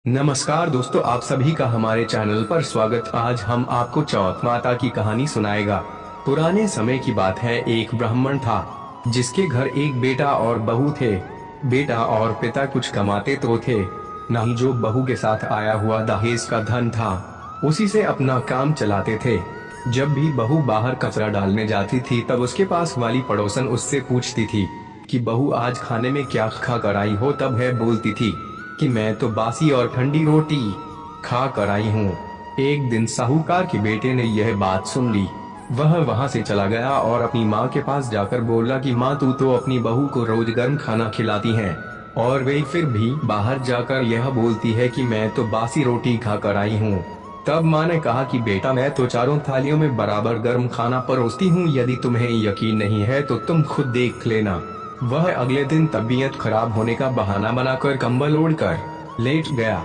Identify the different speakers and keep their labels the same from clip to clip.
Speaker 1: नमस्कार दोस्तों, आप सभी का हमारे चैनल पर स्वागत। आज हम आपको चौथ माता की कहानी सुनाएगा। पुराने समय की बात है, एक ब्राह्मण था जिसके घर एक बेटा और बहू थे। बेटा और पिता कुछ कमाते तो थे, न ही जो बहू के साथ आया हुआ दहेज का धन था, उसी से अपना काम चलाते थे। जब भी बहू बाहर कचरा डालने जाती थी तब उसके पास वाली पड़ोसन उससे पूछती थी कि बहू आज खाने में क्या खा कर आई हो, तब है बोलती थी कि मैं तो बासी और ठंडी रोटी खा कर आई हूँ। एक दिन साहूकार के बेटे ने यह बात सुन ली। वह वहाँ से चला गया और अपनी माँ के पास जाकर बोला कि माँ, तू तो अपनी बहू को रोज गर्म खाना खिलाती है और वे फिर भी बाहर जाकर यह बोलती है कि मैं तो बासी रोटी खा कर आई हूँ। तब माँ ने कहा कि बेटा, मैं तो चारों थालियों में बराबर गर्म खाना परोसती हूँ, यदि तुम्हें यकीन नहीं है तो तुम खुद देख लेना। वह अगले दिन तबीयत खराब होने का बहाना बनाकर कंबल ओढ़कर लेट गया।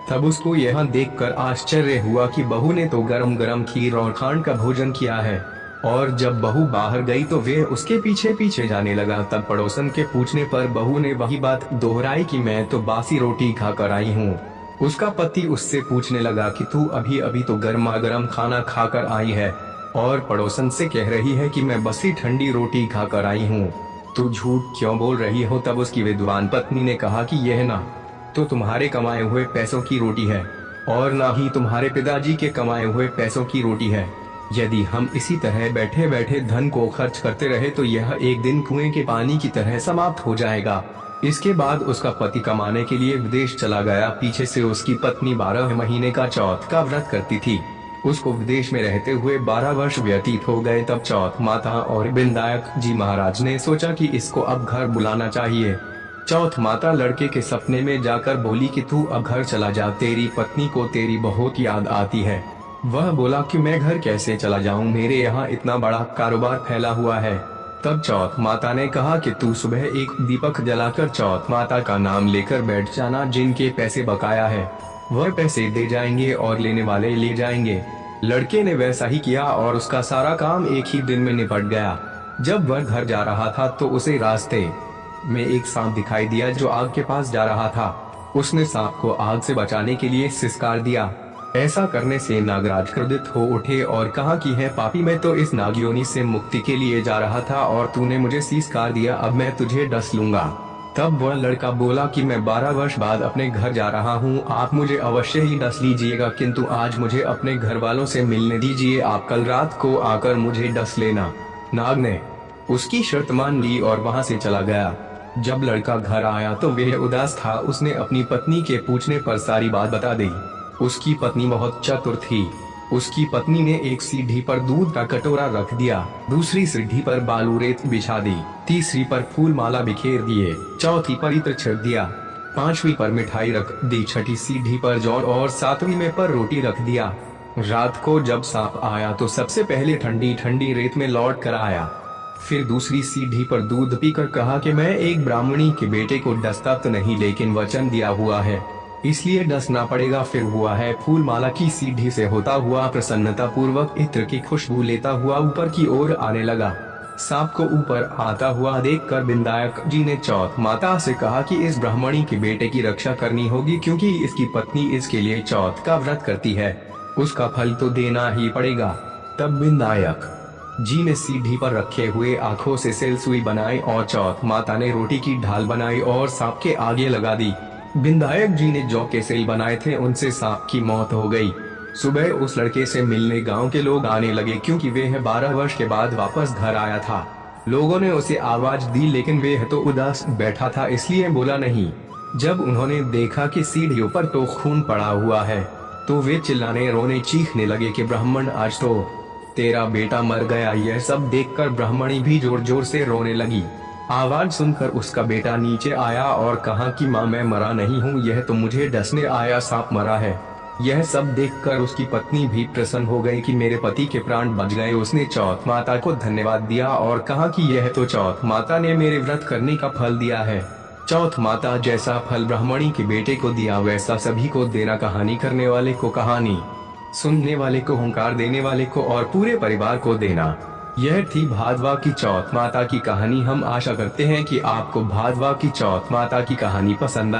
Speaker 1: तब उसको यह देखकर आश्चर्य हुआ कि बहू ने तो गरम गरम खीर और खांड का भोजन किया है। और जब बहू बाहर गई तो वे उसके पीछे पीछे जाने लगा। तब पड़ोसन के पूछने पर बहू ने वही बात दोहराई कि मैं तो बासी रोटी खा कर आई हूँ। उसका पति उससे पूछने लगा कि तू अभी अभी तो गर्मा गर्म खाना खाकर आई है और पड़ोसन से कह रही है कि मैं बसी ठंडी रोटी खा कर आई हूँ, तू झूठ क्यों बोल रही हो। तब उसकी विद्वान पत्नी ने कहा कि यह ना तो तुम्हारे कमाए हुए पैसों की रोटी है और ना ही तुम्हारे पिताजी के कमाए हुए पैसों की रोटी है। यदि हम इसी तरह बैठे बैठे धन को खर्च करते रहे तो यह एक दिन कुएं के पानी की तरह समाप्त हो जाएगा। इसके बाद उसका पति कमाने के लिए विदेश चला गया। पीछे से उसकी पत्नी 12 महीने का चौथ का व्रत करती थी। उसको विदेश में रहते हुए 12 वर्ष व्यतीत हो गए। तब चौथ माता और बिंदायक जी महाराज ने सोचा कि इसको अब घर बुलाना चाहिए। चौथ माता लड़के के सपने में जाकर बोली कि तू अब घर चला जा, तेरी पत्नी को तेरी बहुत याद आती है। वह बोला कि मैं घर कैसे चला जाऊं, मेरे यहाँ इतना बड़ा कारोबार फैला हुआ है। तब चौथ माता ने कहा कि तू सुबह एक दीपक जलाकर चौथ माता का नाम लेकर बैठ जाना। जिनके पैसे बकाया है वह पैसे दे जाएंगे और लेने वाले ले जाएंगे। लड़के ने वैसा ही किया और उसका सारा काम एक ही दिन में निपट गया। जब वह घर जा रहा था तो उसे रास्ते में एक सांप दिखाई दिया जो आग के पास जा रहा था। उसने सांप को आग से बचाने के लिए सिसकार दिया। ऐसा करने से नागराज क्रोधित हो उठे और कहा कि है पापी, मैं तो इस नागयोनि से मुक्ति के लिए जा रहा था और तूने मुझे सिसकार दिया, अब मैं तुझे डस लूंगा। तब वह लड़का बोला कि मैं 12 वर्ष बाद अपने घर जा रहा हूँ, आप मुझे अवश्य ही डस लीजिएगा, किंतु आज मुझे अपने घर वालों से मिलने दीजिए। आप कल रात को आकर मुझे डस लेना। नाग ने उसकी शर्त मान ली और वहाँ से चला गया। जब लड़का घर आया तो वह उदास था। उसने अपनी पत्नी के पूछने पर सारी बात बता दी। उसकी पत्नी बहुत चतुर थी। उसकी पत्नी ने एक सीढ़ी पर दूध का कटोरा रख दिया, दूसरी सीढ़ी पर बालू रेत बिछा दी, तीसरी पर फूल माला बिखेर दिए, चौथी पर इत्र छिड़क दिया, पांचवी पर मिठाई रख दी, छठी सीढ़ी पर जौ और सातवीं में पर रोटी रख दिया। रात को जब सांप आया तो सबसे पहले ठंडी ठंडी रेत में लौट कर आया। फिर दूसरी सीढ़ी पर दूध पीकर कहा कि मैं एक ब्राह्मणी के बेटे को डसता तो नहीं, लेकिन वचन दिया हुआ है इसलिए डसना पड़ेगा। फिर हुआ है फूल माला की सीढ़ी से होता हुआ प्रसन्नता पूर्वक इत्र की खुशबू लेता हुआ ऊपर की ओर आने लगा। सांप को ऊपर आता हुआ देखकर बिंदायक जी ने चौथ माता से कहा कि इस ब्राह्मणी के बेटे की रक्षा करनी होगी, क्योंकि इसकी पत्नी इसके लिए चौथ का व्रत करती है, उसका फल तो देना ही पड़ेगा। तब बिंदायक जी ने सीढ़ी पर रखे हुए आँखों से सेल सुई बनाई और चौथ माता ने रोटी की ढाल बनाई और सांप के आगे लगा दी। बिंदायक जी ने जौ के सेल बनाए थे, उनसे सांप की मौत हो गई। सुबह उस लड़के से मिलने गांव के लोग आने लगे, क्योंकि वह 12 वर्ष के बाद वापस घर आया था। लोगों ने उसे आवाज दी, लेकिन वह तो उदास बैठा था इसलिए बोला नहीं। जब उन्होंने देखा कि सीढ़ियों पर तो खून पड़ा हुआ है तो वे चिल्लाने रोने चीखने लगे कि ब्राह्मण, आज तो तेरा बेटा मर गया। यह सब देखकर ब्राह्मणी भी जोर जोर से रोने लगी। आवाज सुनकर उसका बेटा नीचे आया और कहा कि माँ, मैं मरा नहीं हूँ, यह तो मुझे डसने आया सांप मरा है। यह सब देखकर उसकी पत्नी भी प्रसन्न हो गई कि मेरे पति के प्राण बच गए। उसने चौथ माता को धन्यवाद दिया और कहा कि यह तो चौथ माता ने मेरे व्रत करने का फल दिया है। चौथ माता जैसा फल ब्राह्मणी के बेटे को दिया वैसा सभी को देना। कहानी करने वाले को कहानी, सुनने वाले को हुंकार देने वाले को और पूरे परिवार को देना। यह थी भादवा की चौथ माता की कहानी। हम आशा करते हैं कि आपको भादवा की चौथ माता की कहानी पसंद आई।